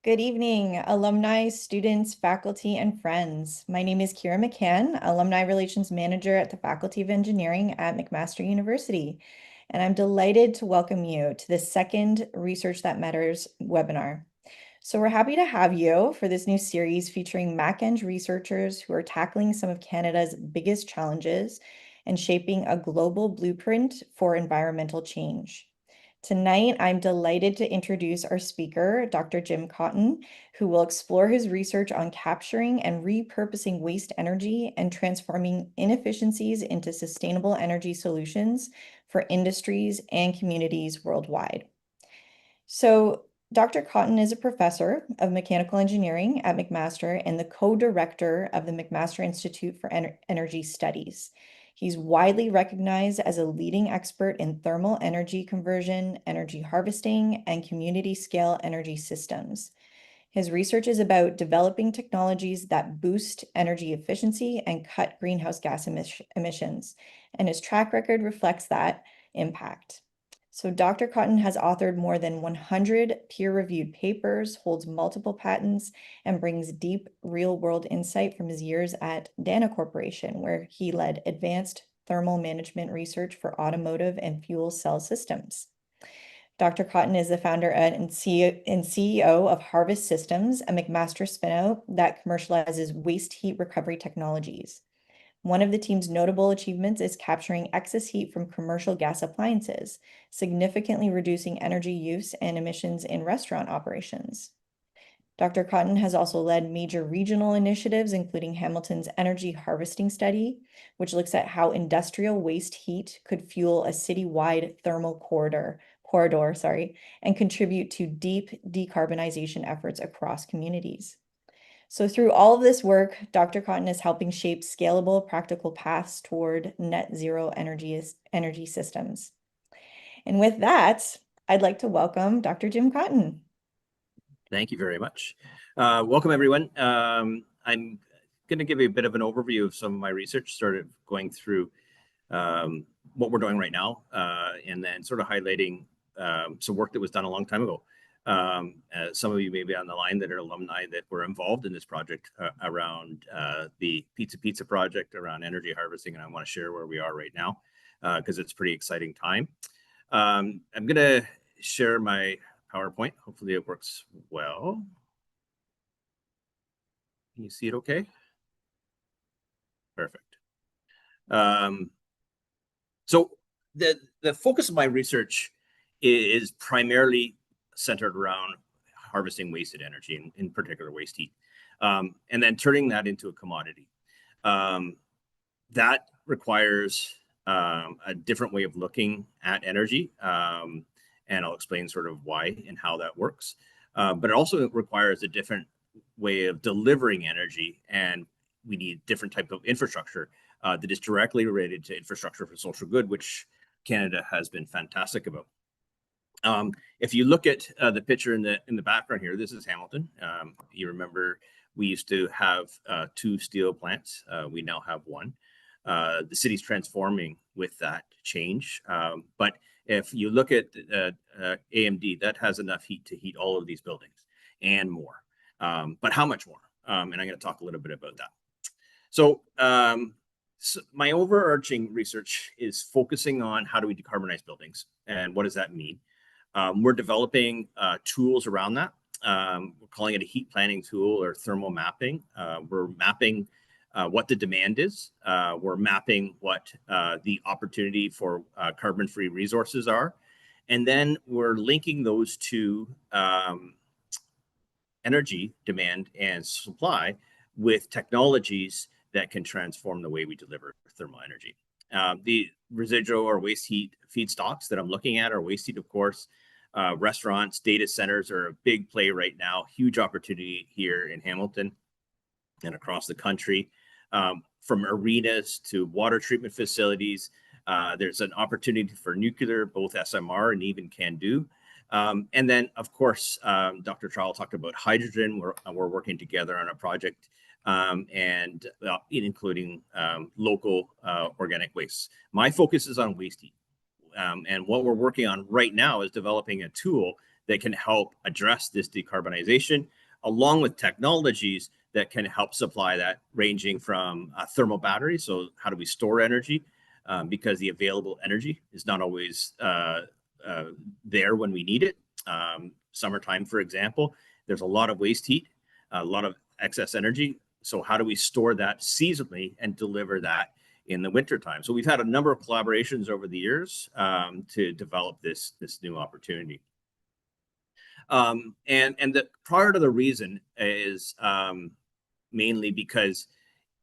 Good evening, alumni, students, faculty, and friends. My name is Kira McCann, Alumni Relations Manager at the Faculty of Engineering at McMaster University, and I'm delighted to welcome you to the second Research That Matters webinar. So we're happy to have you for this new series featuring MacEng researchers who are tackling some of Canada's biggest challenges and shaping a global blueprint for environmental change. Tonight, I'm delighted to introduce our speaker, Dr. Jim Cotton, who will explore his research on capturing and repurposing waste energy and transforming inefficiencies into sustainable energy solutions for industries and communities worldwide. So, Dr. Cotton is a professor of mechanical engineering at McMaster and the co-director of the McMaster Institute for Energy Studies. He's widely recognized as a leading expert in thermal energy conversion, energy harvesting, and community scale energy systems. His research is about developing technologies that boost energy efficiency and cut greenhouse gas emissions, and his track record reflects that impact. So Dr. Cotton has authored more than 100 peer-reviewed papers, holds multiple patents, and brings deep real-world insight from his years at Dana Corporation, where he led advanced thermal management research for automotive and fuel cell systems. Dr. Cotton is the founder and CEO of Harvest Systems, a McMaster spinout that commercializes waste heat recovery technologies. One of the team's notable achievements is capturing excess heat from commercial gas appliances, significantly reducing energy use and emissions in restaurant operations. Dr. Cotton has also led major regional initiatives, including Hamilton's energy harvesting study, which looks at how industrial waste heat could fuel a citywide thermal corridor, and contribute to deep decarbonization efforts across communities. So through all of this work, Dr. Cotton is helping shape scalable, practical paths toward net zero energy systems. And with that, I'd like to welcome Dr. Jim Cotton. Thank you very much. Welcome, everyone. I'm going to give you a bit of an overview of some of my research, started going through what we're doing right now, and then sort of highlighting some work that was done a long time ago. Some of you may be on the line that are alumni that were involved in this project around the Pizza project around energy harvesting, and I want to share where we are right now because it's a pretty exciting time. I'm going to share my PowerPoint. Hopefully it works well. Can you see it okay? Perfect. So the focus of my research is primarily centered around harvesting wasted energy, in particular waste heat, and then turning that into a commodity. That requires a different way of looking at energy, and I'll explain sort of why and how that works. But it also requires a different way of delivering energy, and we need a different type of infrastructure that is directly related to infrastructure for social good, which Canada has been fantastic about. If you look at the picture in the background here, this is Hamilton. You remember we used to have 2 steel plants. We now have 1. The city's transforming with that change. But if you look at AMD, that has enough heat to heat all of these buildings and more. But how much more? And I'm going to talk a little bit about that. So my overarching research is focusing on how do we decarbonize buildings and what does that mean? We're developing tools around that. We're calling it a heat planning tool or thermal mapping. We're mapping what the demand is. We're mapping what the opportunity for carbon-free resources are. And then we're linking those to energy demand and supply with technologies that can transform the way we deliver thermal energy. The residual or waste heat feedstocks that I'm looking at are waste heat, of course. Restaurants, data centers are a big play right now. Huge opportunity here in Hamilton and across the country. From arenas to water treatment facilities, there's an opportunity for nuclear, both SMR and even CANDU. And then, of course, Dr. Trowell talked about hydrogen. We're working together on a project and including local organic waste. My focus is on waste heat. And what we're working on right now is developing a tool that can help address this decarbonization, along with technologies that can help supply that, ranging from thermal batteries. So how do we store energy? Because the available energy is not always there when we need it. Summertime, for example, there's a lot of waste heat, a lot of excess energy. So how do we store that seasonally and deliver that in the wintertime? So we've had a number of collaborations over the years to develop this new opportunity. And the part of the reason is mainly because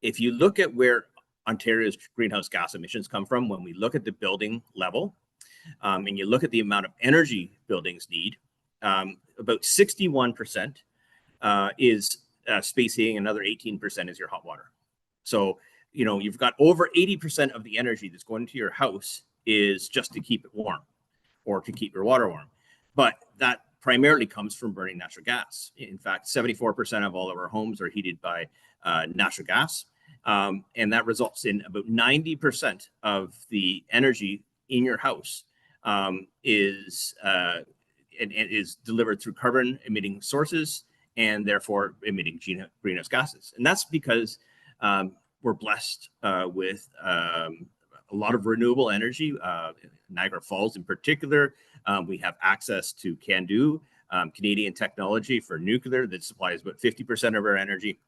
if you look at where Ontario's greenhouse gas emissions come from, when we look at the building level, and you look at the amount of energy buildings need, about 61% is space heating, another 18% is your hot water. So, you know, you've got over 80% of the energy that's going to your house is just to keep it warm or to keep your water warm. But that primarily comes from burning natural gas. In fact, 74% of all of our homes are heated by natural gas. And that results in about 90% of the energy in your house is delivered through carbon emitting sources and therefore emitting greenhouse gases. And that's because we're blessed with a lot of renewable energy, Niagara Falls in particular. We have access to CANDU, Canadian technology for nuclear that supplies about 50% of our energy.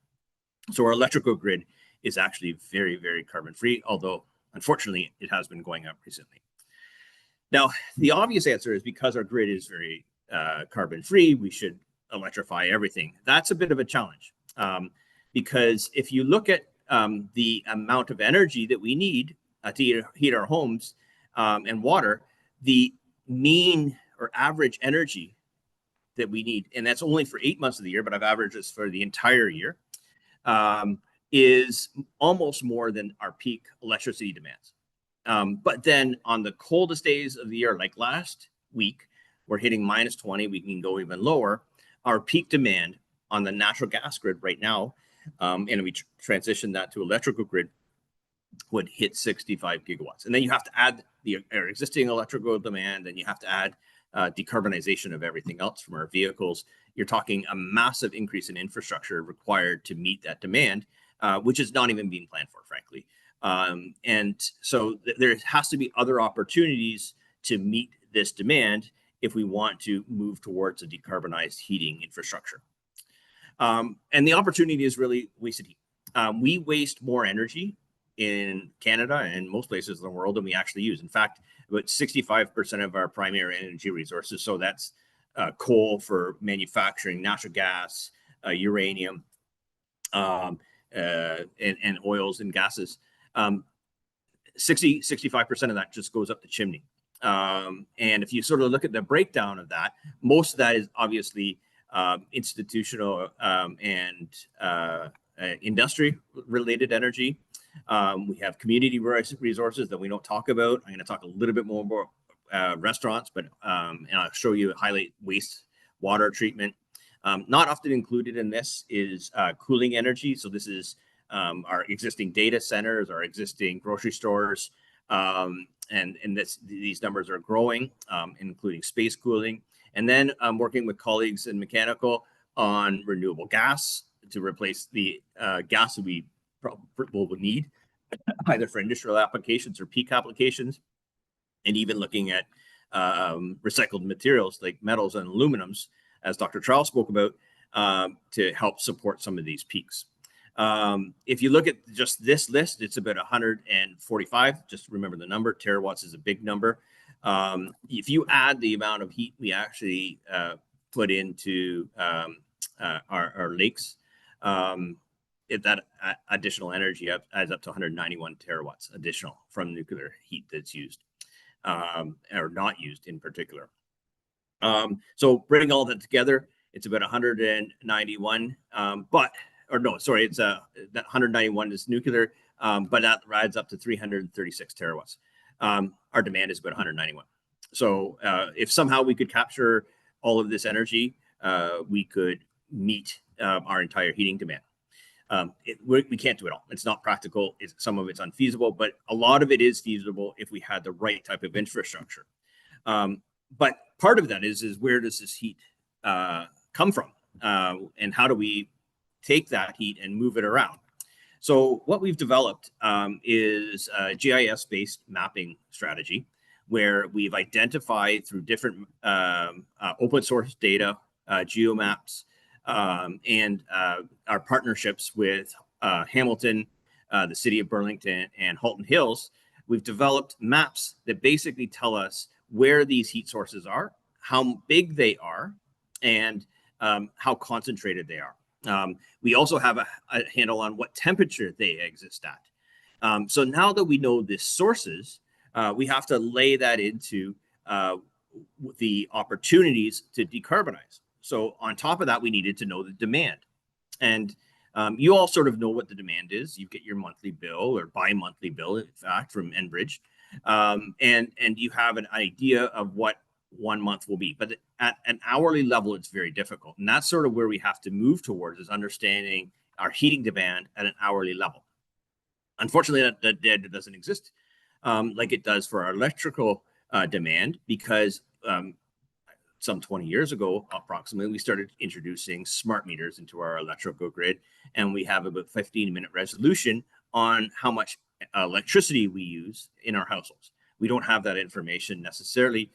So our electrical grid is actually very, very carbon free, although unfortunately it has been going up recently. Now, the obvious answer is because our grid is very carbon free, we should electrify everything. That's a bit of a challenge because if you look at the amount of energy that we need to heat our homes and water, the mean or average energy that we need, and that's only for 8 months of the year, but I've averaged this for the entire year, is almost more than our peak electricity demands. But then on the coldest days of the year, like last week, we're hitting -20, we can go even lower. Our peak demand on the natural gas grid right now, and we transition that to electrical grid, would hit 65 gigawatts. And then you have to add our existing electrical demand, and you have to add decarbonization of everything else from our vehicles. You're talking a massive increase in infrastructure required to meet that demand, which is not even being planned for, frankly. And so there has to be other opportunities to meet this demand if we want to move towards a decarbonized heating infrastructure. And the opportunity is really wasted heat. We waste more energy in Canada and most places in the world than we actually use. In fact, about 65% of our primary energy resources, so that's coal for manufacturing, natural gas, uranium, and oils and gases, 65% of that just goes up the chimney. And if you sort of look at the breakdown of that, most of that is obviously institutional and industry related energy. We have community resources that we don't talk about. I'm going to talk a little bit more about restaurants, but and I'll show you, highlight waste water treatment. Not often included in this is cooling energy. So this is our existing data centers, our existing grocery stores, and these numbers are growing, including space cooling. And then I'm working with colleagues in mechanical on renewable gas to replace the gas that we will need, either for industrial applications or peak applications, and even looking at recycled materials like metals and aluminums, as Dr. Charles spoke about, to help support some of these peaks. If you look at just this list, it's about 145. Just remember the number. Terawatts is a big number. If you add the amount of heat we actually put into our lakes, that additional energy adds up to 191 terawatts additional from nuclear heat that's used or not used in particular. So bringing all that together, it's about 191, it's that 191 is nuclear, but that adds up to 336 terawatts. Our demand is about 191. So if somehow we could capture all of this energy, we could meet our entire heating demand. We can't do it all. It's not practical. Some of it's unfeasible, but a lot of it is feasible if we had the right type of infrastructure. but part of that is where does this heat come from? And how do we take that heat and move it around? So what we've developed is a GIS-based mapping strategy where we've identified through different open source data, geomaps, and our partnerships with Hamilton, the city of Burlington, and Halton Hills. We've developed maps that basically tell us where these heat sources are, how big they are, and how concentrated they are. We also have a handle on what temperature they exist at. So now that we know the sources, we have to lay that into the opportunities to decarbonize. So on top of that, we needed to know the demand. And you all sort of know what the demand is. You get your monthly bill or bi-monthly bill, in fact, from Enbridge. And you have an idea of what 1 month will be. But at an hourly level, it's very difficult. And that's sort of where we have to move towards, is understanding our heating demand at an hourly level. Unfortunately, that data doesn't exist like it does for our electrical demand, because some 20 years ago, approximately, we started introducing smart meters into our electrical grid, and we have about 15-minute resolution on how much electricity we use in our households. We don't have that information necessarily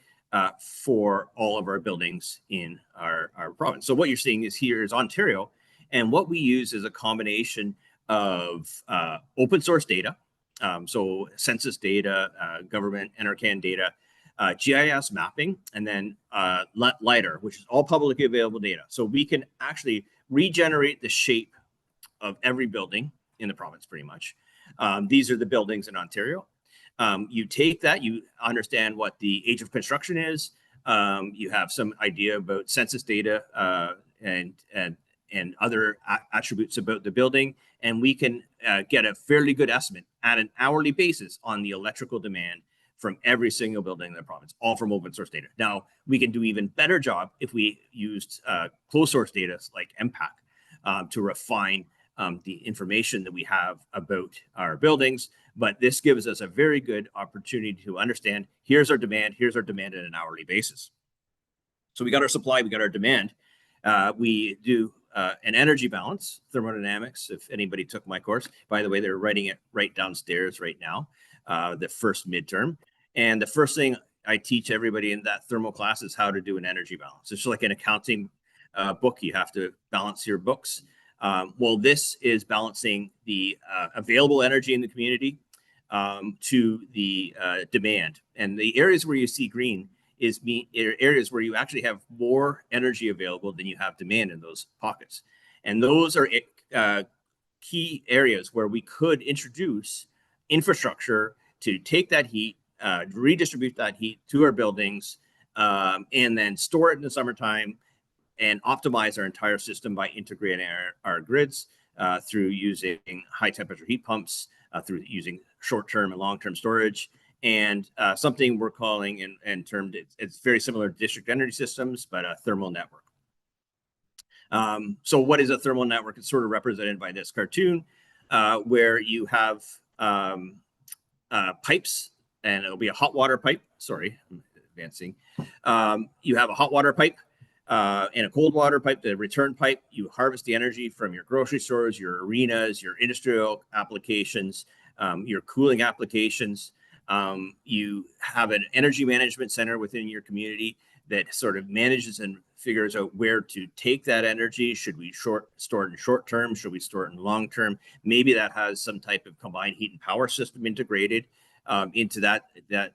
for all of our buildings in our province. So what you're seeing is here is Ontario, and what we use is a combination of open source data, so census data, government NRCan data, GIS mapping, and then LiDAR, which is all publicly available data. So we can actually regenerate the shape of every building in the province, pretty much. These are the buildings in Ontario. You take that, you understand what the age of construction is. You have some idea about census data and other attributes about the building, and we can get a fairly good estimate at an hourly basis on the electrical demand from every single building in the province, all from open source data. Now, we can do even better job if we used closed source data like MPAC to refine the information that we have about our buildings. But this gives us a very good opportunity to understand, here's our demand at an hourly basis. So we got our supply, we got our demand. We do an energy balance, thermodynamics, if anybody took my course. By the way, they're writing it right downstairs right now, the first midterm. And the first thing I teach everybody in that thermal class is how to do an energy balance. It's like an accounting book. You have to balance your books. Well, this is balancing the available energy in the community to the demand. And the areas where you see green is areas where you actually have more energy available than you have demand in those pockets. And those are key areas where we could introduce infrastructure to take that heat, redistribute that heat to our buildings, and then store it in the summertime and optimize our entire system by integrating our grids through using high temperature heat pumps, through using short-term and long-term storage, and something we're calling in termed, it's very similar to district energy systems, but a thermal network. So what is a thermal network? It's sort of represented by this cartoon where you have pipes, and it'll be a hot water pipe. Sorry, I'm advancing. You have a hot water pipe and a cold water pipe, the return pipe. You harvest the energy from your grocery stores, your arenas, your industrial applications, your cooling applications. You have an energy management center within your community that sort of manages and figures out where to take that energy. Should we store it in short term? Should we store it in long term? Maybe that has some type of combined heat and power system integrated into that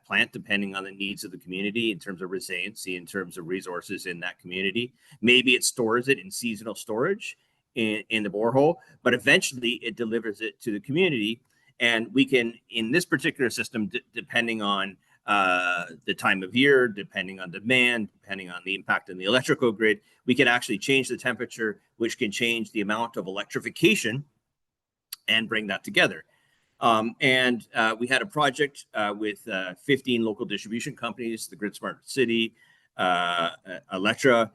plant, depending on the needs of the community in terms of resiliency, in terms of resources in that community. Maybe it stores it in seasonal storage in the borehole, but eventually it delivers it to the community. And we can, in this particular system, depending on the time of year, depending on demand, depending on the impact on the electrical grid, we can actually change the temperature, which can change the amount of electrification and bring that together. And we had a project with 15 local distribution companies, the Grid Smart City, Electra,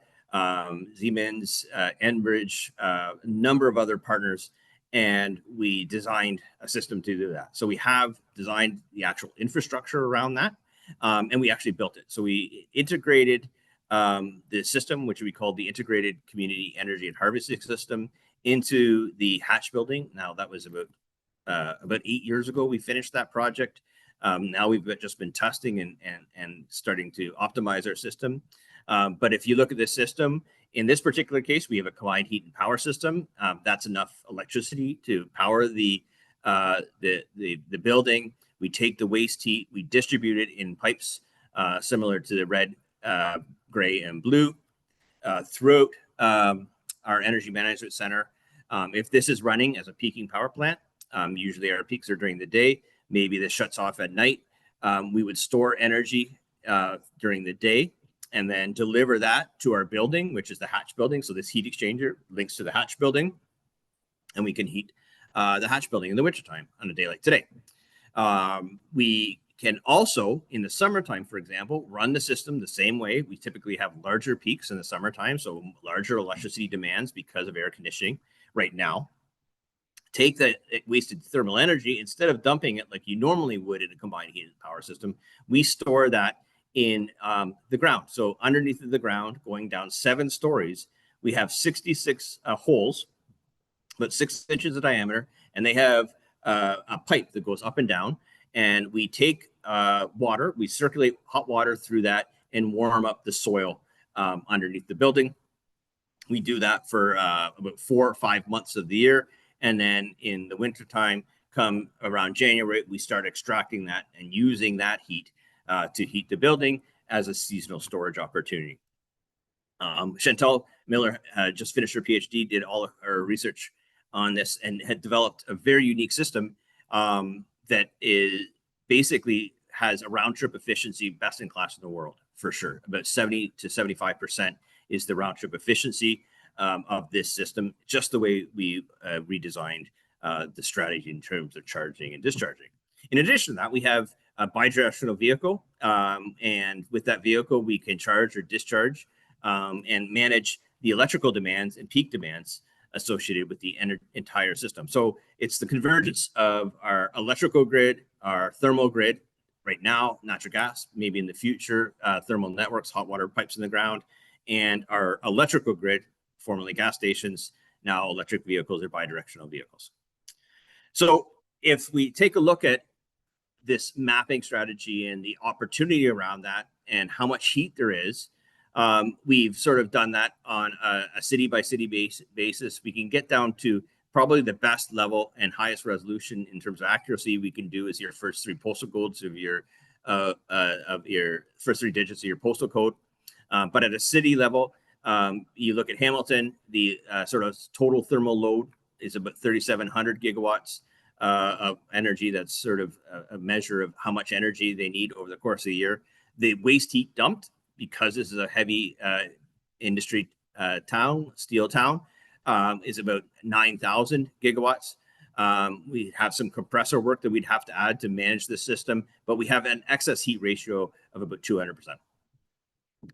Siemens, Enbridge, a number of other partners, and we designed a system to do that. So we have designed the actual infrastructure around that. And we actually built it. So we integrated the system, which we called the Integrated Community Energy and Harvesting System, into the Hatch building. Now, that was about 8 years ago we finished that project. Now we've just been testing and starting to optimize our system. But if you look at this system, in this particular case, we have a combined heat and power system. That's enough electricity to power the building. We take the waste heat, we distribute it in pipes similar to the red, gray, and blue throughout our energy management center. If this is running as a peaking power plant, usually our peaks are during the day. Maybe this shuts off at night. We would store energy during the day and then deliver that to our building, which is the Hatch building. So this heat exchanger links to the Hatch building, and we can heat the Hatch building in the wintertime on a day like today. We can also, in the summertime, for example, run the system the same way. We typically have larger peaks in the summertime, so larger electricity demands because of air conditioning right now. Take that wasted thermal energy, instead of dumping it like you normally would in a combined heat and power system, we store that in the ground. So underneath the ground, going down 7 stories, we have 66 holes, about 6 inches of diameter, and they have a pipe that goes up and down. And we take water, we circulate hot water through that and warm up the soil underneath the building. We do that for about 4 or 5 months of the year. And then in the wintertime, come around January, we start extracting that and using that heat to heat the building as a seasonal storage opportunity. Chantal Miller just finished her PhD, did all of her research on this, and had developed a very unique system that is basically has a round trip efficiency best in class in the world, for sure. About 70 to 75% is the round trip efficiency of this system, just the way we redesigned the strategy in terms of charging and discharging. In addition to that, we have a bidirectional vehicle, and with that vehicle, we can charge or discharge and manage the electrical demands and peak demands associated with the entire system. So it's the convergence of our electrical grid, our thermal grid, right now, natural gas, maybe in the future, thermal networks, hot water pipes in the ground, and our electrical grid, formerly gas stations, now electric vehicles or bidirectional vehicles. So if we take a look at this mapping strategy and the opportunity around that and how much heat there is, we've sort of done that on a city by city basis. We can get down to probably the best level and highest resolution in terms of accuracy we can do is your first 3 postal codes of your first 3 digits of your postal code. But at a city level, you look at Hamilton, the sort of total thermal load is about 3,700 gigawatts of energy. That's sort of a measure of how much energy they need over the course of the year. The waste heat dumped, because this is a heavy industry town, steel town, is about 9,000 gigawatts. We have some compressor work that we'd have to add to manage the system, but we have an excess heat ratio of about 200%.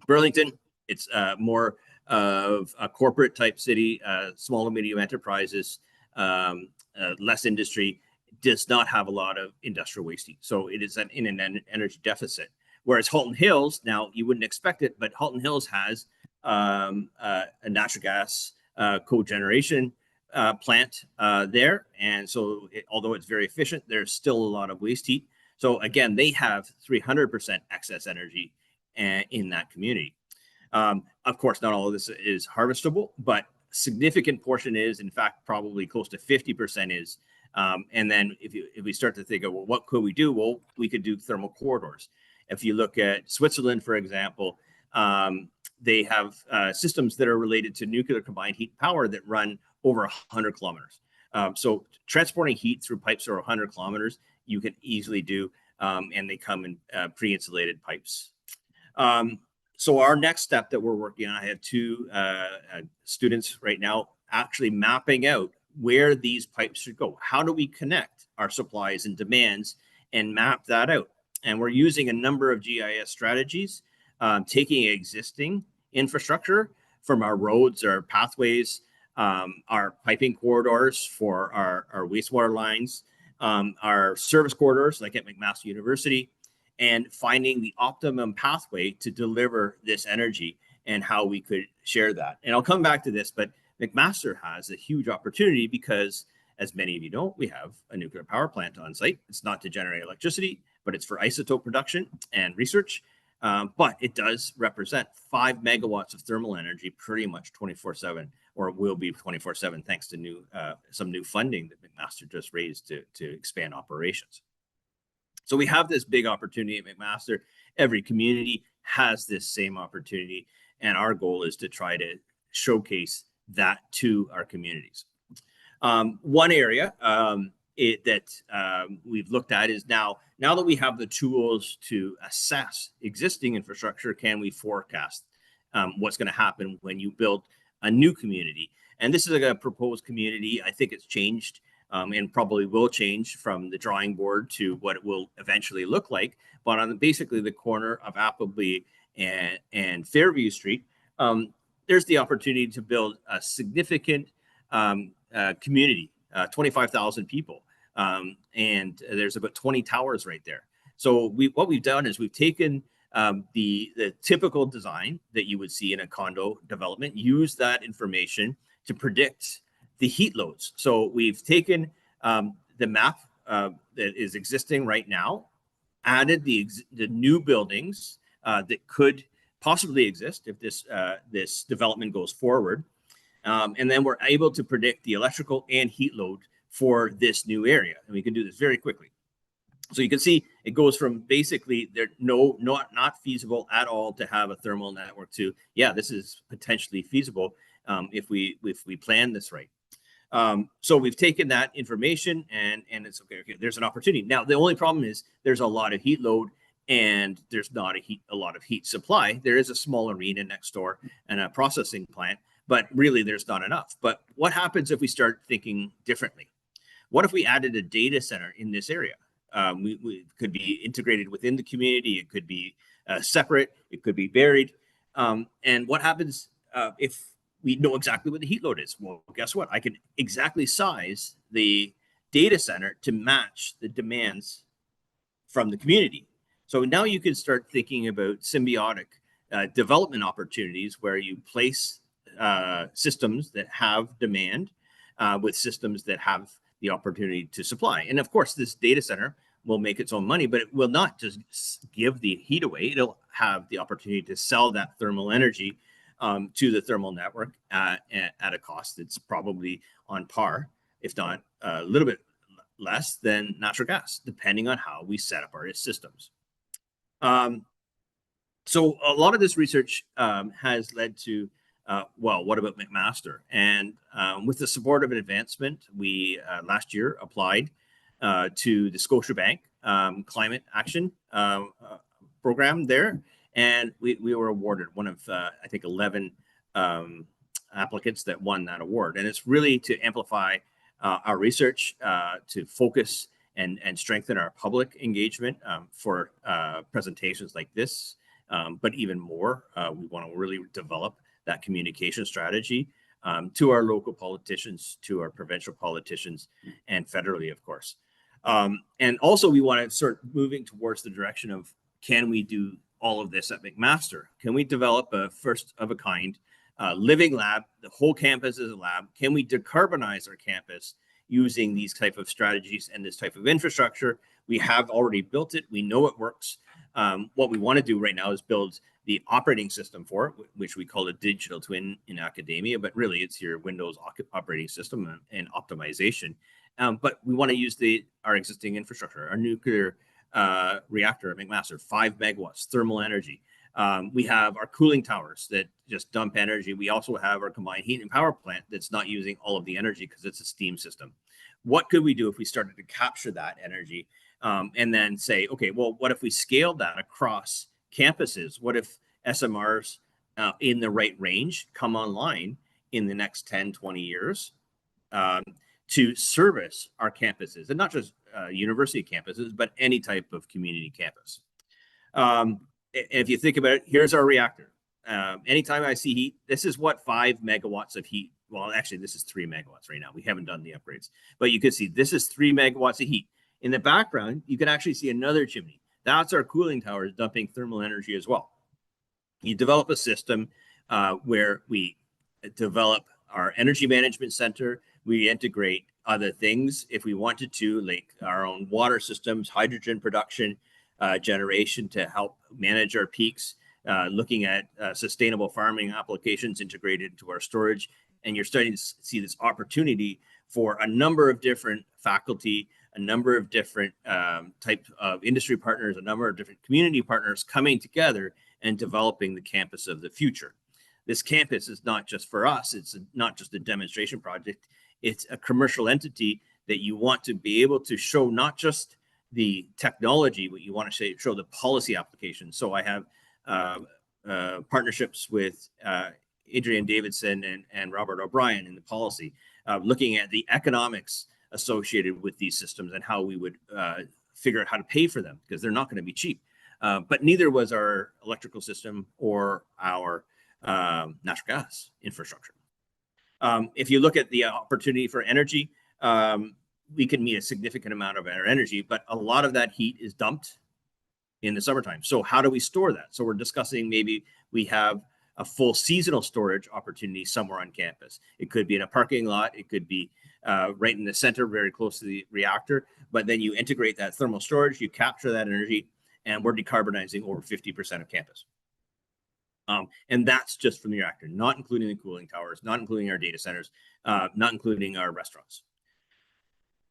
Burlington, it's more of a corporate type city, small and medium enterprises, less industry, does not have a lot of industrial waste heat. So it is in an energy deficit. Whereas Halton Hills, now you wouldn't expect it, but Halton Hills has a natural gas cogeneration plant there. And so although it's very efficient, there's still a lot of waste heat. So again, they have 300% excess energy in that community. Of course, not all of this is harvestable, but significant portion is, in fact, probably close to 50% is. And then if we start to think of, well, what could we do? Well, we could do thermal corridors. If you look at Switzerland, for example, they have systems that are related to nuclear combined heat power that run over 100 kilometers. So transporting heat through pipes over 100 kilometers, you can easily do, and they come in pre-insulated pipes. So our next step that we're working on, I have 2 students right now actually mapping out where these pipes should go. How do we connect our supplies and demands and map that out? And we're using a number of GIS strategies, taking existing infrastructure from our roads, our pathways, our piping corridors for our wastewater lines, our service corridors like at McMaster University, and finding the optimum pathway to deliver this energy and how we could share that. And I'll come back to this, but McMaster has a huge opportunity because, as many of you know, we have a nuclear power plant on site. It's not to generate electricity, but it's for isotope production and research. But it does represent 5 megawatts of thermal energy pretty much 24/7, or it will be 24/7 thanks to some new funding that McMaster just raised to expand operations. So we have this big opportunity at McMaster. Every community has this same opportunity, and our goal is to try to showcase that to our communities. One area that we've looked at is now that we have the tools to assess existing infrastructure, can we forecast what's going to happen when you build a new community? And this is a proposed community. I think it's changed and probably will change from the drawing board to what it will eventually look like. But on basically the corner of Appleby and Fairview Street, there's the opportunity to build a significant community, 25,000 people. And there's about 20 towers right there. So what we've done is we've taken the typical design that you would see in a condo development, use that information to predict the heat loads. So we've taken the map that is existing right now, added the new buildings that could possibly exist if this development goes forward. And then we're able to predict the electrical and heat load for this new area. And we can do this very quickly. So you can see it goes from basically not feasible at all to have a thermal network to, yeah, this is potentially feasible if we plan this right. So we've taken that information and it's okay, there's an opportunity. Now, the only problem is there's a lot of heat load and there's not a lot of heat supply. There is a small arena next door and a processing plant, but really there's not enough. But what happens if we start thinking differently? What if we added a data center in this area? We could be integrated within the community. It could be separate. It could be buried. And what happens if we know exactly what the heat load is? Well, guess what? I can exactly size the data center to match the demands from the community. So now you can start thinking about symbiotic development opportunities where you place systems that have demand with systems that have the opportunity to supply. And of course, this data center will make its own money, but it will not just give the heat away. It'll have the opportunity to sell that thermal energy to the thermal network at a cost that's probably on par, if not a little bit less than natural gas, depending on how we set up our systems. So a lot of this research has led to well, what about McMaster? And with the support of an advancement, we last year applied to the Scotiabank Climate Action Program there. And we were awarded one of, I think, 11 applicants that won that award. And it's really to amplify our research, to focus and strengthen our public engagement for presentations like this. But even more, we want to really develop that communication strategy to our local politicians, to our provincial politicians, and federally, of course. And also, we want to start moving towards the direction of, can we do all of this at McMaster? Can we develop a first of a kind living lab? The whole campus is a lab. Can we decarbonize our campus using these type of strategies and this type of infrastructure? We have already built it. We know it works. What we want to do right now is build the operating system for it, which we call a digital twin in academia, but really it's your Windows operating system and optimization. But we want to use our existing infrastructure, our nuclear reactor at McMaster, 5 megawatts thermal energy. We have our cooling towers that just dump energy. We also have our combined heat and power plant that's not using all of the energy because it's a steam system. What could we do if we started to capture that energy and then say, okay, well, what if we scaled that across campuses? What if SMRs in the right range come online in the next 10, 20 years to service our campuses, and not just university campuses, but any type of community campus? If you think about it, here's our reactor. Anytime I see heat, this is what 5 megawatts of heat. Well, actually, this is 3 megawatts right now. We haven't done the upgrades, but you can see this is 3 megawatts of heat. In the background, you can actually see another chimney. That's our cooling towers dumping thermal energy as well. You develop a system where we develop our energy management center. We integrate other things if we wanted to, like our own water systems, hydrogen production, generation to help manage our peaks, looking at sustainable farming applications integrated into our storage. And you're starting to see this opportunity for a number of different faculty, a number of different types of industry partners, a number of different community partners coming together and developing the campus of the future. This campus is not just for us, it's not just a demonstration project, it's a commercial entity that you want to be able to show not just the technology, but you want to show the policy application. So I have partnerships with Adrian Davidson and Robert O'Brien in the policy, looking at the economics associated with these systems and how we would figure out how to pay for them, because they're not going to be cheap. But neither was our electrical system or our natural gas infrastructure. If you look at the opportunity for energy, we can meet a significant amount of our energy, but a lot of that heat is dumped in the summertime. So how do we store that? So we're discussing maybe we have a full seasonal storage opportunity somewhere on campus. It could be in a parking lot. It could be right in the center, very close to the reactor. But then you integrate that thermal storage, you capture that energy, and we're decarbonizing over 50% of campus. And that's just from the reactor, not including the cooling towers, not including our data centers, not including our restaurants.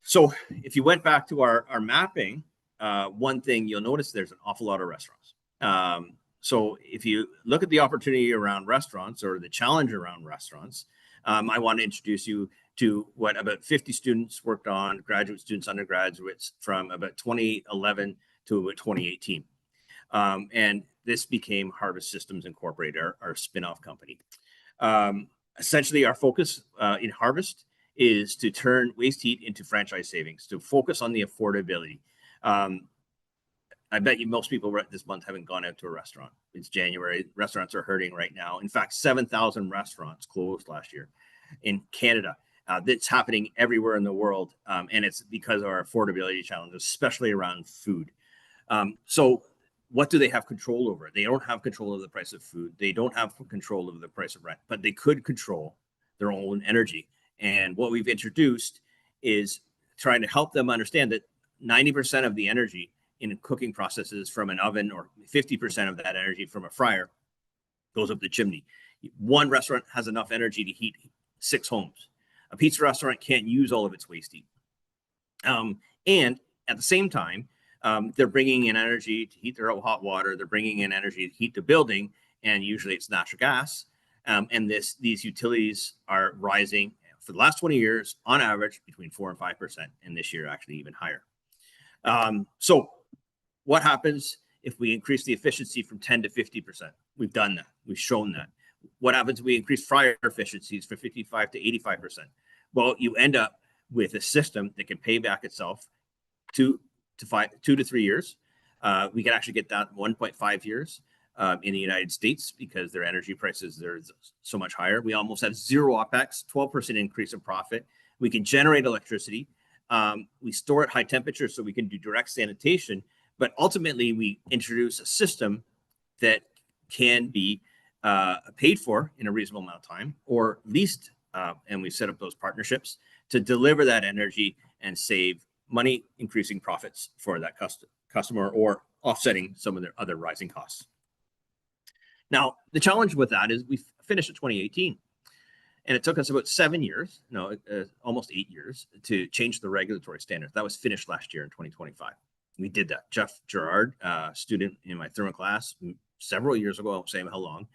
So if you went back to our mapping, one thing you'll notice there's an awful lot of restaurants. So if you look at the opportunity around restaurants or the challenge around restaurants, I want to introduce you to what about 50 students worked on, graduate students, undergraduates, from about 2011 to about 2018. And this became Harvest Systems Incorporated, our spin-off company. Essentially, our focus in Harvest is to turn waste heat into franchise savings, to focus on the affordability. I bet you most people this month haven't gone out to a restaurant. It's January. Restaurants are hurting right now. In fact, 7,000 restaurants closed last year in Canada. That's happening everywhere in the world. And it's because of our affordability challenges, especially around food. So what do they have control over? They don't have control of the price of food. They don't have control of the price of rent, but they could control their own energy. And what we've introduced is trying to help them understand that 90% of the energy in cooking processes from an oven, or 50% of that energy from a fryer, goes up the chimney. One restaurant has enough energy to heat 6 homes. A pizza restaurant can't use all of its waste heat. And at the same time, they're bringing in energy to heat their hot water. They're bringing in energy to heat the building, and usually it's natural gas. And these utilities are rising for the last 20 years, on average, between 4 and 5%, and this year actually even higher. So what happens if we increase the efficiency from 10 to 50%? We've done that. We've shown that. What happens if we increase fryer efficiencies from 55 to 85%? Well, you end up with a system that can pay back itself 2 to 3 years. We can actually get that 1.5 years in the United States, because their energy prices are so much higher. We almost have zero OPEX, 12% increase in profit. We can generate electricity. We store at high temperature so we can do direct sanitation. But ultimately, we introduce a system that can be paid for in a reasonable amount of time, or leased, and we set up those partnerships to deliver that energy and save money, increasing profits for that customer, or offsetting some of their other rising costs. Now, the challenge with that is we finished in 2018, and it took us about 7 years, almost 8 years, to change the regulatory standards. That was finished last year in 2025. We did that. Jeff Gerard, student in my thermal class several years ago, I won't say how long,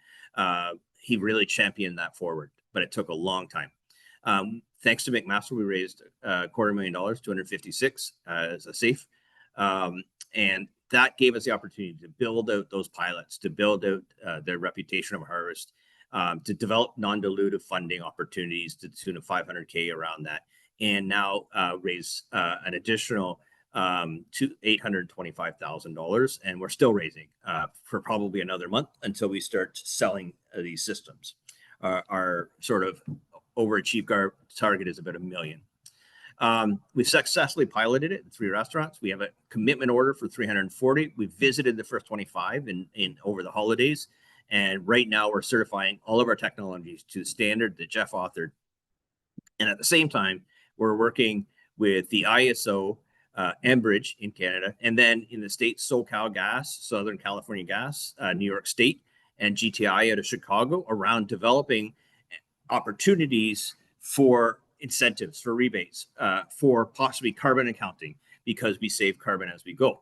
he really championed that forward, but it took a long time. Thanks to McMaster, we raised $250,000, 256 as a SAFE. And that gave us the opportunity to build out those pilots, to build out their reputation of Harvest, to develop non-dilutive funding opportunities to the tune of $500K around that, and now raise an additional $825,000. And we're still raising for probably another month until we start selling these systems. Our sort of overachieved target is about $1 million. We've successfully piloted it in 3 restaurants. We have a commitment order for 340. We visited the first 25 in over the holidays. And right now we're certifying all of our technologies to the standard that Jeff authored. And at the same time, we're working with the ISO, Enbridge in Canada, and then in the States, SoCal Gas, Southern California Gas, New York State, and GTI out of Chicago around developing opportunities for incentives, for rebates, for possibly carbon accounting, because we save carbon as we go.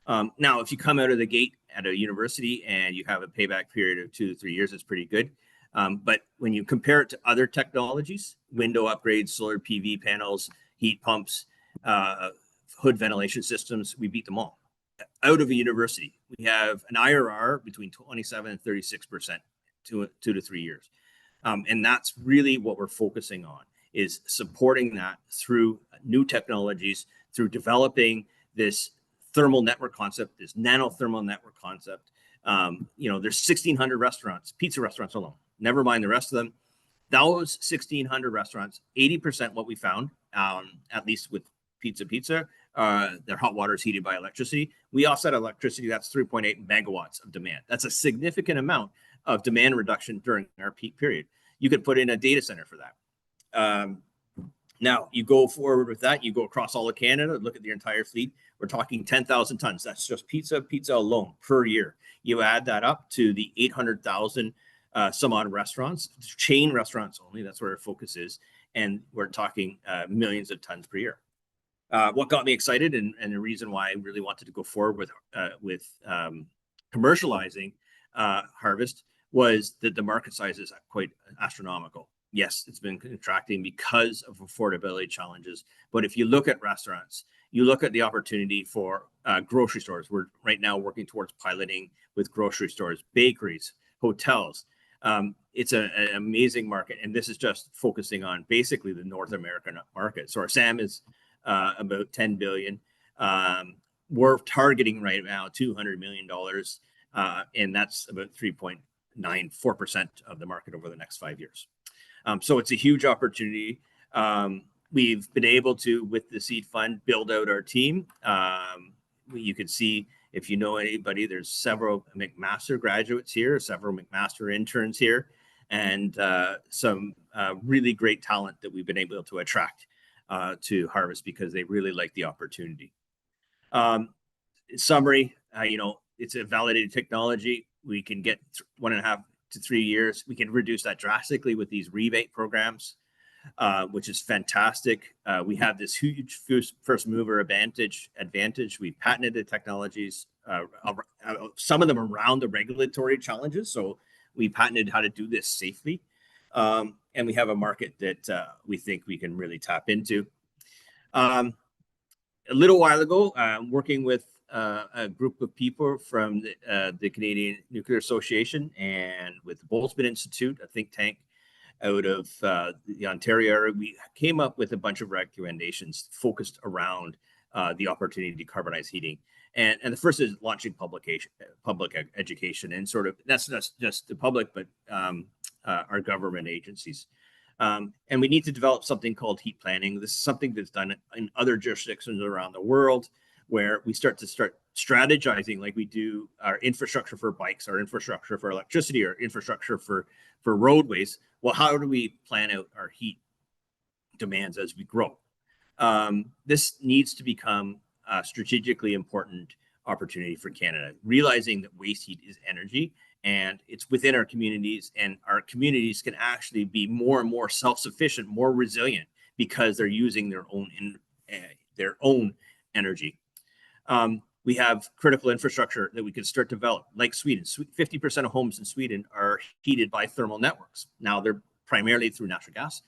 Now, if you come out of the gate at a university and you have a payback period of 2 to 3 years, it's pretty good. But when you compare it to other technologies, window upgrades, solar PV panels, heat pumps, hood ventilation systems, we beat them all. Out of a university, we have an IRR between 27 and 36%, 2 to 3 years. And that's really what we're focusing on, is supporting that through new technologies, through developing this thermal network concept, this nanothermal network concept. There's 1,600 restaurants, pizza restaurants alone, never mind the rest of them. Those 1,600 restaurants, 80% what we found, at least with Pizza, their hot water is heated by electricity. We offset electricity, that's 3.8 megawatts of demand. That's a significant amount of demand reduction during our peak period. You could put in a data center for that. Now, you go forward with that, you go across all of Canada, look at the entire fleet, we're talking 10,000 tons. That's just pizza alone per year. You add that up to the 800,000 some odd restaurants, chain restaurants only, that's where our focus is, and we're talking millions of tons per year. What got me excited and the reason why I really wanted to go forward with commercializing Harvest was that the market size is quite astronomical. Yes, it's been contracting because of affordability challenges. But if you look at restaurants, you look at the opportunity for grocery stores. We're right now working towards piloting with grocery stores, bakeries, hotels. It's an amazing market. And this is just focusing on basically the North American market. So our SAM is about 10 billion. We're targeting right now $200 million. And that's about 3.94% of the market over the next 5 years. So it's a huge opportunity. We've been able to, with the seed fund, build out our team. You can see, if you know anybody, there's several McMaster graduates here, several McMaster interns here, and some really great talent that we've been able to attract to Harvest because they really like the opportunity. In summary, it's a validated technology. We can get 1.5 to 3 years. We can reduce that drastically with these rebate programs, which is fantastic. We have this huge first mover advantage. We patented the technologies, some of them around the regulatory challenges. So we patented how to do this safely. And we have a market that we think we can really tap into. A little while ago, working with a group of people from the Canadian Nuclear Association and with the Boltzmann Institute, a think tank out of the Ontario area, we came up with a bunch of recommendations focused around the opportunity to decarbonize heating. And the first is launching public education, and sort of that's not just the public, but our government agencies. And we need to develop something called heat planning. This is something that's done in other jurisdictions around the world, where we start strategizing, like we do our infrastructure for bikes, our infrastructure for electricity, our infrastructure for roadways. Well, how do we plan out our heat demands as we grow? This needs to become a strategically important opportunity for Canada, realizing that waste heat is energy and it's within our communities, and our communities can actually be more and more self-sufficient, more resilient, because they're using their own energy. We have critical infrastructure that we can start to develop, like Sweden. 50% of homes in Sweden are heated by thermal networks. Now, they're primarily through natural gas,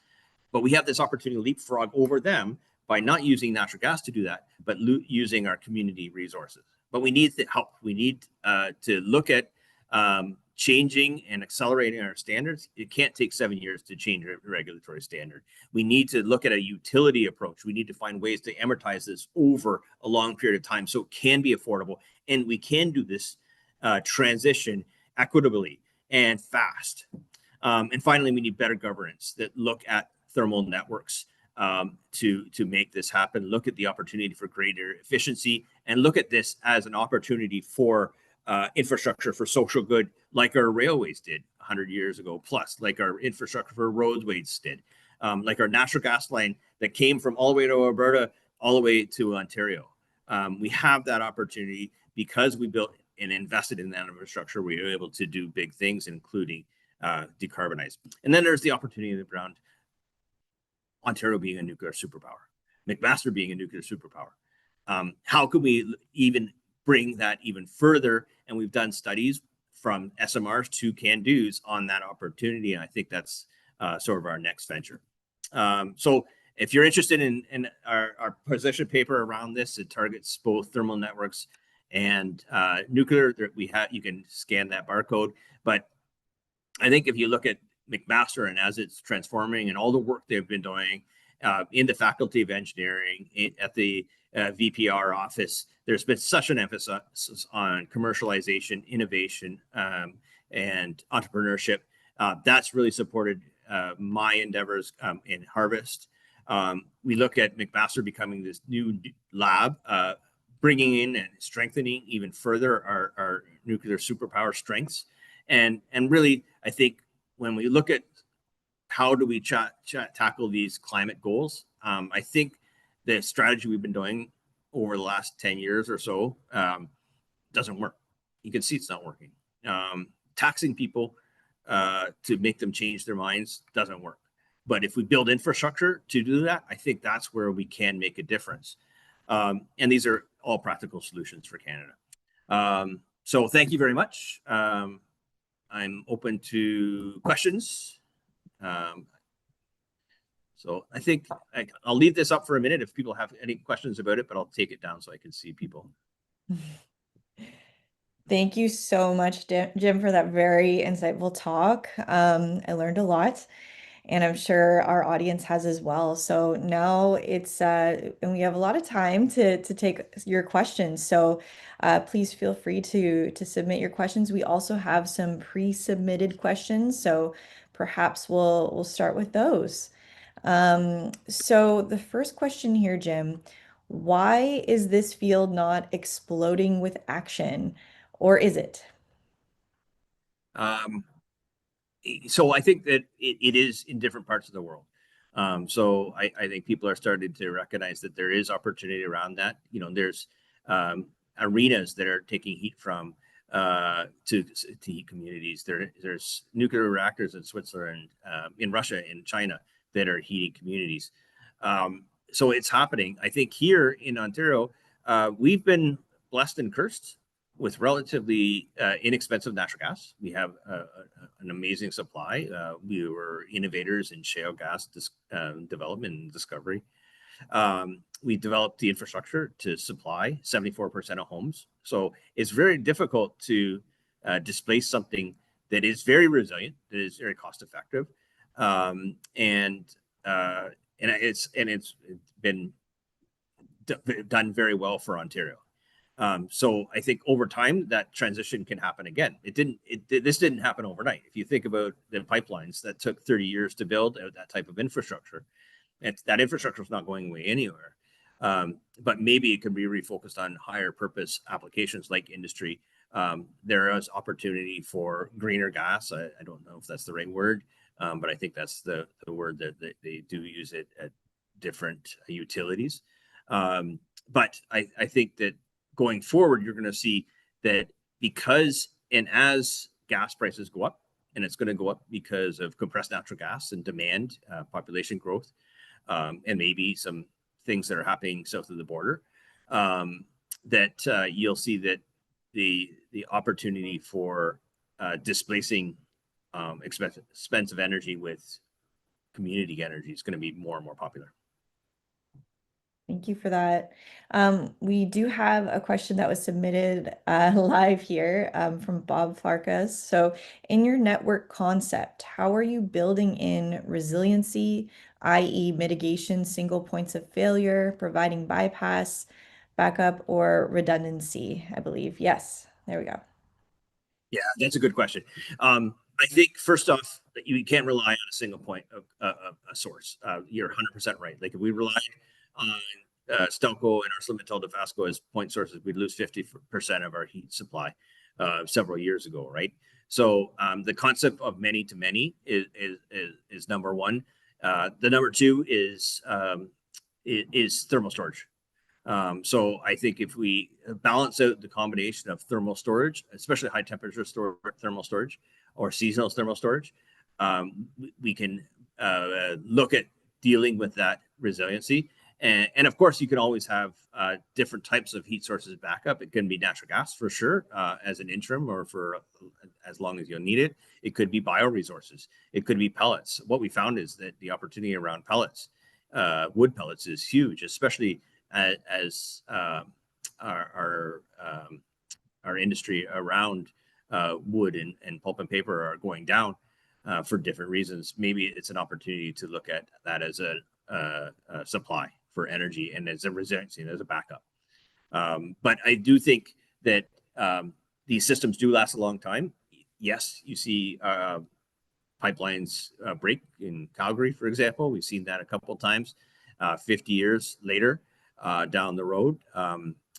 but we have this opportunity to leapfrog over them by not using natural gas to do that, but using our community resources. But we need the help. We need to look at changing and accelerating our standards. It can't take 7 years to change a regulatory standard. We need to look at a utility approach. We need to find ways to amortize this over a long period of time so it can be affordable. And we can do this transition equitably and fast. And finally, we need better governance that look at thermal networks to make this happen. Look at the opportunity for greater efficiency, and look at this as an opportunity for infrastructure for social good, like our railways did 100 years ago, plus like our infrastructure for roadways did, like our natural gas line that came from all the way to Alberta, all the way to Ontario. We have that opportunity because we built and invested in that infrastructure. We were able to do big things, including decarbonize. And then there's the opportunity around Ontario being a nuclear superpower, McMaster being a nuclear superpower. How could we even bring that even further? And we've done studies from SMRs to CANDOs on that opportunity. And I think that's sort of our next venture. So if you're interested in our position paper around this, it targets both thermal networks and nuclear. You can scan that barcode. But I think if you look at McMaster and as it's transforming and all the work they've been doing in the Faculty of Engineering, at the VPR office, there's been such an emphasis on commercialization, innovation, and entrepreneurship. That's really supported my endeavors in Harvest. We look at McMaster becoming this new lab, bringing in and strengthening even further our nuclear superpower strengths. And really, I think when we look at how do we tackle these climate goals, I think the strategy we've been doing over the last 10 years or so doesn't work. You can see it's not working. Taxing people to make them change their minds doesn't work. But if we build infrastructure to do that, I think that's where we can make a difference. And these are all practical solutions for Canada. So thank you very much. I'm open to questions. So I think I'll leave this up for a minute if people have any questions about it, but I'll take it down so I can see people. Thank you so much, Jim, for that very insightful talk. I learned a lot, and I'm sure our audience has as well. So now it's and we have a lot of time to take your questions. So please feel free to submit your questions. We also have some pre-submitted questions, so perhaps we'll start with those. So the first question here, Jim, why is this field not exploding with action, or is it? Um, so I think that it is in different parts of the world. So I think people are starting to recognize that there is opportunity around that. You know, there's arenas that are taking heat from to heat communities. There's nuclear reactors in Switzerland, in Russia, in China that are heating communities. So it's happening. I think here in Ontario, we've been blessed and cursed with relatively inexpensive natural gas. We have an amazing supply. We were innovators in shale gas development and discovery. We developed the infrastructure to supply 74% of homes. So it's very difficult to displace something that is very resilient, that is very cost effective, and it's been done very well for Ontario. So I think over time that transition can happen again. This didn't happen overnight. If you think about the pipelines that took 30 years to build that type of infrastructure, that infrastructure is not going away anywhere. But maybe it can be refocused on higher purpose applications like industry. There is opportunity for greener gas. I don't know if that's the right word, but I think that's the word that they do use it at different utilities. But I think that going forward, you're going to see that because and as gas prices go up, and it's going to go up because of compressed natural gas and demand, population growth, and maybe some things that are happening south of the border, that you'll see that the opportunity for displacing expensive energy with community energy is going to be more and more popular. Thank you for that. We do have a question that was submitted live here from Bob Farkas. So, in your network concept, how are you building in resiliency, i.e., mitigation, single points of failure, providing bypass, backup, or redundancy? I believe. Yes, there we go. Yeah, that's a good question. I think first off, you can't rely on a single point of a source. You're 100% right. Like if we relied on Stelco and ArcelorMittal Dofasco as point sources, we'd lose 50% of our heat supply several years ago, right? So the concept of many to many is number one. The number two is thermal storage. So I think if we balance out the combination of thermal storage, especially high temperature thermal storage or seasonal thermal storage, we can look at dealing with that resiliency. And of course, you can always have different types of heat sources backup. It can be natural gas for sure, as an interim or for as long as you'll need it. It could be bioresources. It could be pellets. What we found is that the opportunity around pellets, wood pellets, is huge, especially as our industry around wood and pulp and paper are going down for different reasons. Maybe it's an opportunity to look at that as a supply for energy and as a resiliency and as a backup. But I do think that these systems do last a long time. Yes, you see pipelines break in Calgary, for example. We've seen that a couple of times, 50 years later down the road.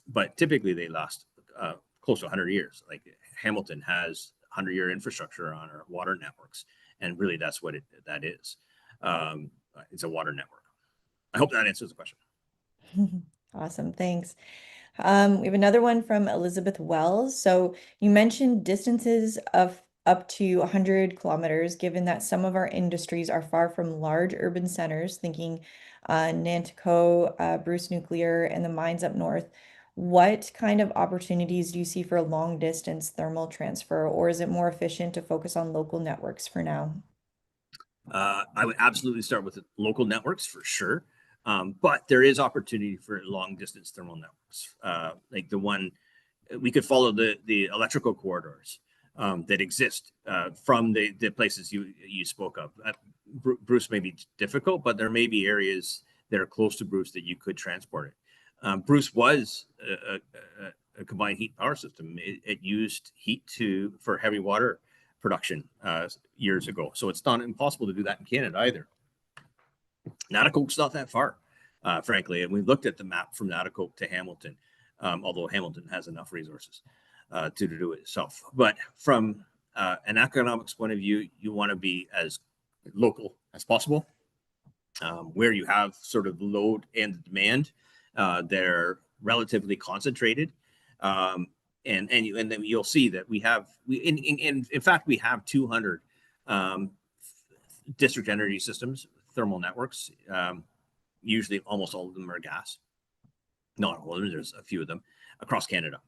But typically they last close to 100 years. Like Hamilton has 100-year infrastructure on our water networks. And really that's what that is. It's a water network. I hope that answers the question. Awesome, thanks. We have another one from Elizabeth Wells. So you mentioned distances of up to 100 kilometers, given that some of our industries are far from large urban centers, thinking Nanticoke, Bruce Nuclear, and the mines up north. What kind of opportunities do you see for long distance thermal transfer, or is it more efficient to focus on local networks for now? I would absolutely start with the local networks for sure. But there is opportunity for long distance thermal networks. Like the one, we could follow the electrical corridors that exist from the places you spoke of. Bruce may be difficult, but there may be areas that are close to Bruce that you could transport it. Bruce was a combined heat power system. It used heat for heavy water production years ago. So it's not impossible to do that in Canada either. Nanticoke's not that far, frankly. And we looked at the map from Nanticoke to Hamilton, although Hamilton has enough resources to do it itself. But from an economics point of view, you want to be as local as possible, where you have sort of load and demand. They're relatively concentrated. And then you'll see that in fact, we have 200 district energy systems, thermal networks. Usually almost all of them are gas. Not all of them, there's a few of them across Canada.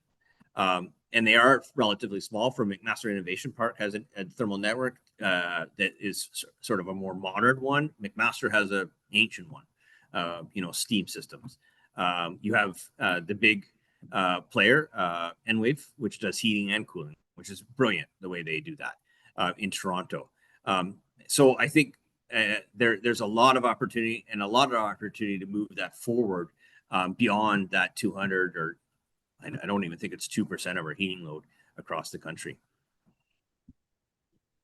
And they are relatively small. For McMaster Innovation Park has a thermal network that is sort of a more modern one. McMaster has an ancient one, steam systems. You have the big player, Enwave, which does heating and cooling, which is brilliant the way they do that in Toronto. So I think there's a lot of opportunity to move that forward beyond that 200, or I don't even think it's 2% of our heating load across the country.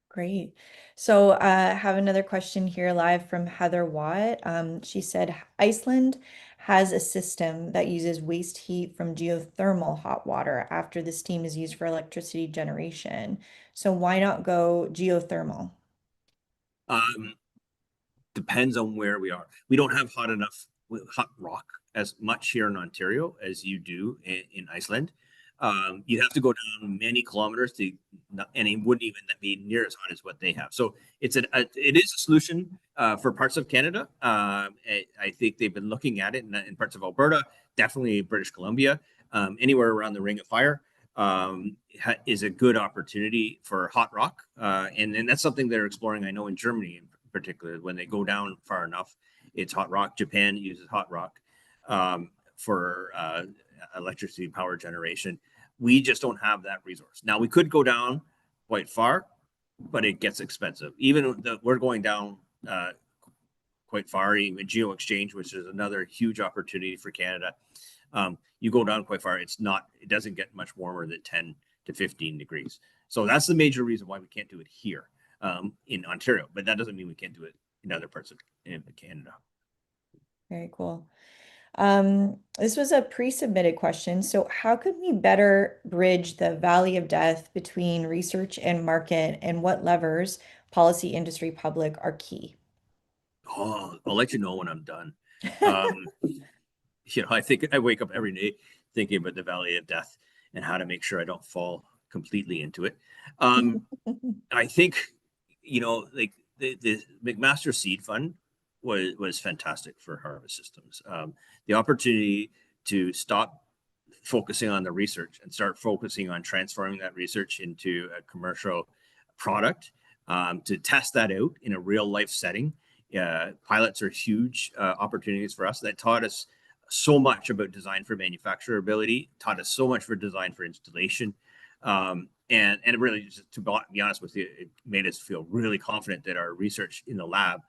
Great. So I have another question here live from Heather Watt. She said Iceland has a system that uses waste heat from geothermal hot water after the steam is used for electricity generation. So why not go geothermal? Depends on where we are. We don't have hot rock as much here in Ontario as you do in Iceland. You have to go down many kilometers and it wouldn't even be near as hot as what they have. So it is a solution for parts of Canada. I think they've been looking at it in parts of Alberta, definitely British Columbia, anywhere around the Ring of Fire is a good opportunity for hot rock. And that's something they're exploring, I know, in Germany in particular. When they go down far enough, it's hot rock. Japan uses hot rock for electricity power generation. We just don't have that resource. Now, we could go down quite far, but it gets expensive. Even though we're going down quite far, even geo-exchange, which is another huge opportunity for Canada. You go down quite far, it doesn't get much warmer than 10 to 15 degrees. So that's the major reason why we can't do it here. in Ontario, but that doesn't mean we can't do it in other parts of Canada. Very cool. This was a pre-submitted question. So how could we better bridge the valley of death between research and market, and what levers, policy, industry, public, are key? Oh, I'll let you know when I'm done. Um, I think I wake up every day thinking about the valley of death and how to make sure I don't fall completely into it. Um, I think, like the McMaster Seed Fund was fantastic for harvest systems. The opportunity to stop focusing on the research and start focusing on transforming that research into a commercial product, to test that out in a real life setting. Pilots are huge opportunities for us that taught us so much about design for manufacturability, taught us so much for design for installation. And it really, just to be honest with you, it made us feel really confident that our research in the lab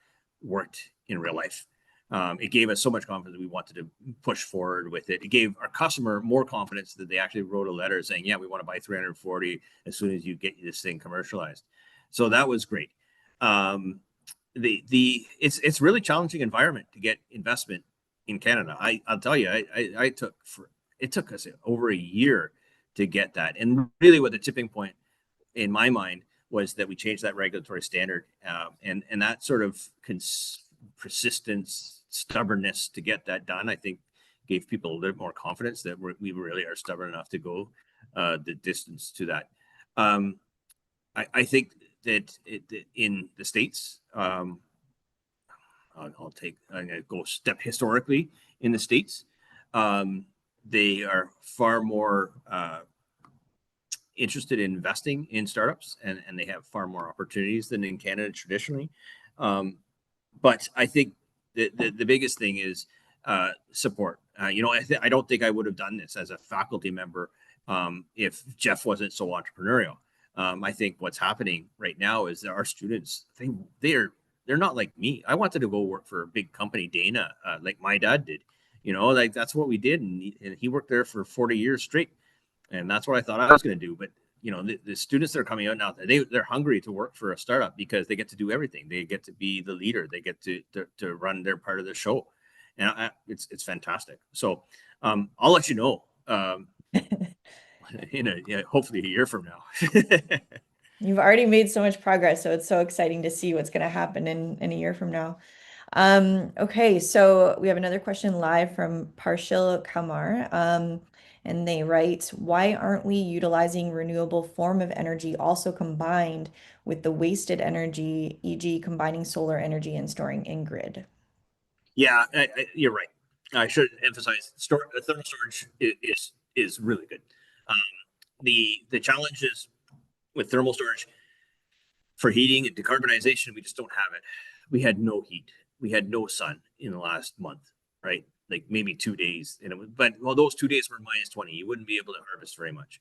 worked in real life. It gave us so much confidence that we wanted to push forward with it. It gave our customer more confidence that they actually wrote a letter saying, yeah, we want to buy 340 as soon as you get this thing commercialized. So that was great. It's really challenging environment to get investment in Canada. I'll tell you, it took us over a year to get that. And really what the tipping point in my mind was that we changed that regulatory standard, and that sort of persistence, stubbornness to get that done, I think gave people a little more confidence that we really are stubborn enough to go the distance to that. I think that in the States, I'm going to go step historically in the States. They are far more interested in investing in startups, and they have far more opportunities than in Canada traditionally. But I think the biggest thing is support. I don't think I would have done this as a faculty member if Jeff wasn't so entrepreneurial. I think what's happening right now is that our students, they're not like me. I wanted to go work for a big company, Dana, like my dad did. Like that's what we did, and he worked there for 40 years straight, and that's what I thought I was going to do. But the students that are coming out now, they're hungry to work for a startup because they get to do everything. They get to be the leader. They get to run their part of the show, and it's fantastic. So I'll let you know hopefully a year from now. You've already made so much progress, so it's so exciting to see what's going to happen in a year from now. Okay, so we have another question live from Parshil Kamar. And they write, why aren't we utilizing renewable form of energy also combined with the wasted energy, e.g., combining solar energy and storing in grid? Yeah, you're right. I should emphasize thermal storage is really good. Um, the challenges with thermal storage for heating and decarbonization, we just don't have it. We had no heat. We had no sun in the last month, right? Like maybe 2 days, but those 2 days were minus 20. You wouldn't be able to harvest very much.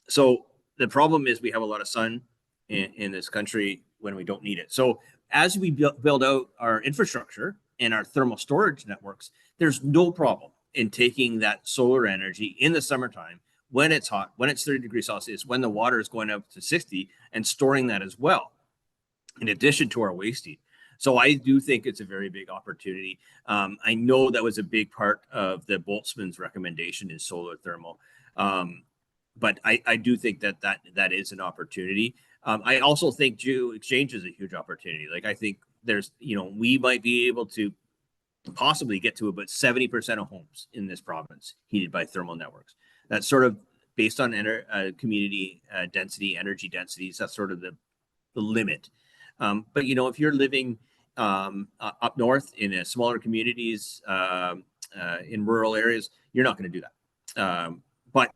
So the problem is we have a lot of sun in this country when we don't need it. So as we build out our infrastructure and our thermal storage networks, there's no problem in taking that solar energy in the summertime when it's hot, when it's 30 degrees Celsius, when the water is going up to 60, and storing that as well, in addition to our waste heat. So I do think it's a very big opportunity. I know that was a big part of the Boltzmann's recommendation in solar thermal. But I do think that is an opportunity. I also think geo exchange is a huge opportunity. Like I think we might be able to possibly get to about 70% of homes in this province heated by thermal networks. That's sort of based on community density, energy densities. That's sort of the limit. But if you're living up north in smaller communities, in rural areas, you're not going to do that. But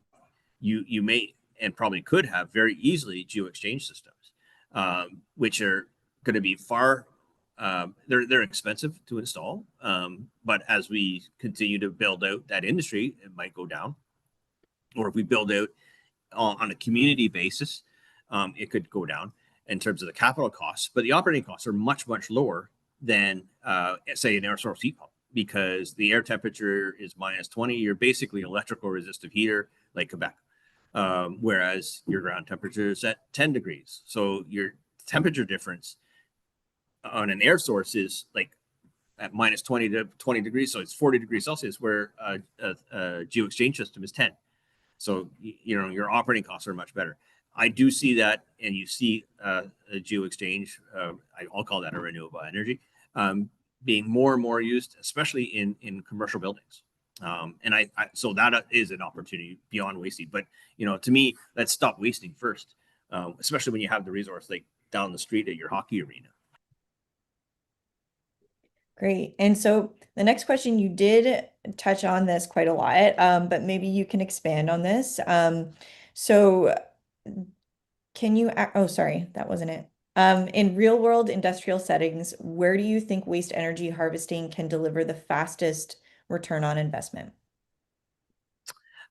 you may and probably could have very easily geo exchange systems, which are going to be they're expensive to install. But as we continue to build out that industry, it might go down. Or if we build out on a community basis, it could go down in terms of the capital costs. But the operating costs are much, much lower than, say, an air source heat pump, because the air temperature is minus 20. You're basically an electrical resistive heater like Quebec. whereas your ground temperature is at 10 degrees. So your temperature difference on an air source is like at minus 20 to 20 degrees. So it's 40 degrees Celsius, where a geo-exchange system is 10. So, you know, your operating costs are much better. I do see that, and you see a geo-exchange, I'll call that a renewable energy, being more and more used, especially in commercial buildings. And so that is an opportunity beyond wasting. But, you know, to me, let's stop wasting first, especially when you have the resource like down the street at your hockey arena. Great. And so the next question, you did touch on this quite a lot, but maybe you can expand on this. So can you, oh, sorry, that wasn't it. In real world industrial settings, where do you think waste energy harvesting can deliver the fastest return on investment?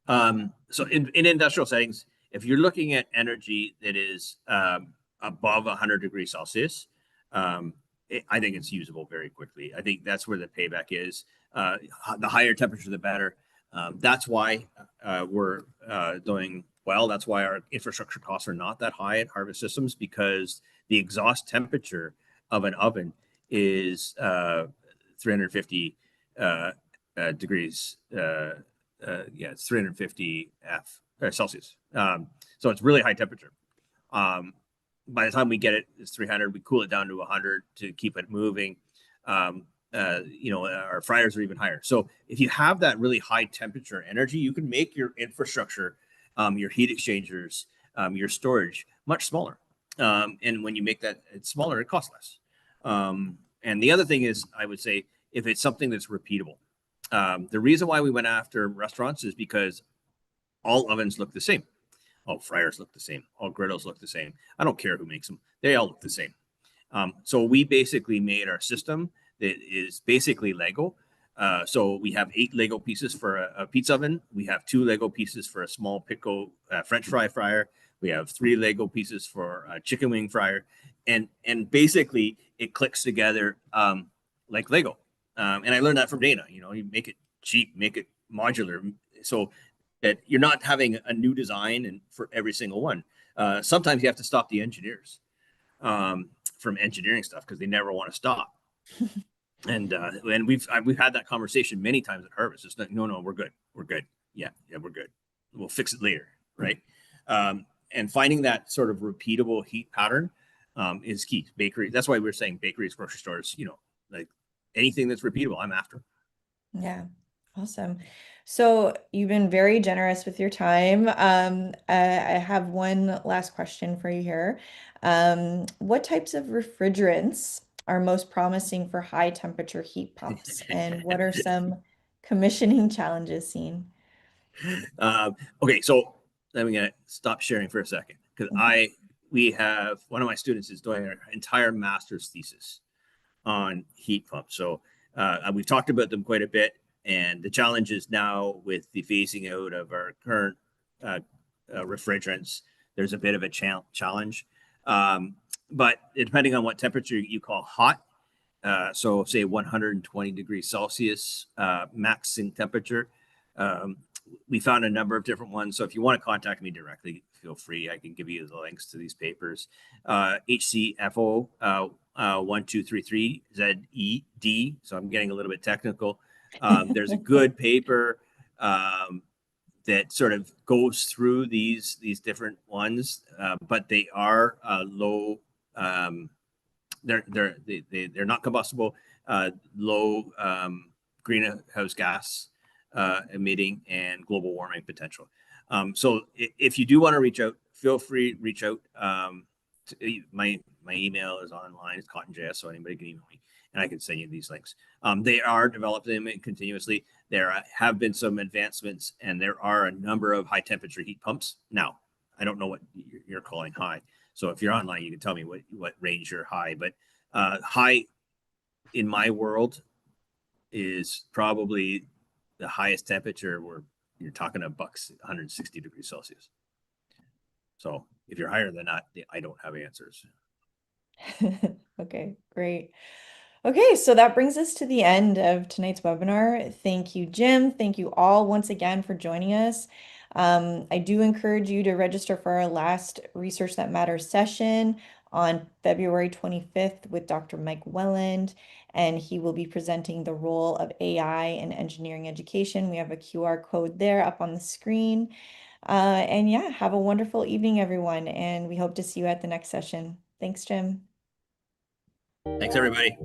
So in industrial settings, if you're looking at energy that is above 100 degrees Celsius, I think it's usable very quickly. I think that's where the payback is. The higher temperature, the better. That's why we're doing well. That's why our infrastructure costs are not that high at Harvest Systems, because the exhaust temperature of an oven is 350 degrees. Yeah, it's 350 Celsius. So it's really high temperature. By the time we get it, it's 300. We cool it down to 100 to keep it moving. You know, our fryers are even higher. So if you have that really high temperature energy, you can make your infrastructure, your heat exchangers, your storage much smaller. And when you make that it's smaller, it costs less. And the other thing is, I would say, if it's something that's repeatable. The reason why we went after restaurants is because all ovens look the same. All fryers look the same. All griddles look the same. I don't care who makes them. They all look the same. So we basically made our system that is basically Lego. So we have 8 Lego pieces for a pizza oven. We have 2 Lego pieces for a small Pico French fry fryer. We have 3 Lego pieces for a chicken wing fryer. And basically it clicks together like Lego. And I learned that from Dana. You know, you make it cheap, make it modular, so that you're not having a new design and for every single one. Sometimes you have to stop the engineers from engineering stuff because they never want to stop. And we've had that conversation many times at Harvest. It's like, no, we're good, yeah, we're good. We'll fix it later, right? And finding that sort of repeatable heat pattern is key. Bakery. That's why we're saying bakeries, grocery stores. You know, like anything that's repeatable, I'm after. Yeah, awesome. So you've been very generous with your time. I have one last question for you here. What types of refrigerants are most promising for high temperature heat pumps, and what are some commissioning challenges seen? Okay, so I'm gonna stop sharing for a second because we have one of my students is doing an entire master's thesis on heat pumps. So we've talked about them quite a bit, and the challenge is now with the phasing out of our current refrigerants. There's a bit of a challenge, but depending on what temperature you call hot, so say 120 degrees Celsius maxing temperature. We found a number of different ones. So if you want to contact me directly, feel free. I can give you the links to these papers. HCFO 1233ZED. So I'm getting a little bit technical. There's a good paper that sort of goes through these different ones, but they are low. They're not combustible, low greenhouse gas emitting, and global warming potential. So if you do want to reach out, feel free to reach out. My email is online. It's cotton.js, so anybody can email me, and I can send you these links. They are developing continuously. There have been some advancements, and there are a number of high temperature heat pumps. Now, I don't know what you're calling high. So if you're online, you can tell me what range you're high. But high in my world is probably the highest temperature where you're talking a bucks 160 degrees Celsius. So if you're higher than that, I don't have answers. Okay, great. Okay, so that brings us to the end of tonight's webinar. Thank you, Jim. Thank you all once again for joining us. I do encourage you to register for our last Research That Matters session on February 25th with Dr. Mike Welland, and he will be presenting the role of AI in engineering education. We have a QR code there up on the screen. And yeah, have a wonderful evening, everyone, and we hope to see you at the next session. Thanks, Jim. Thanks, everybody.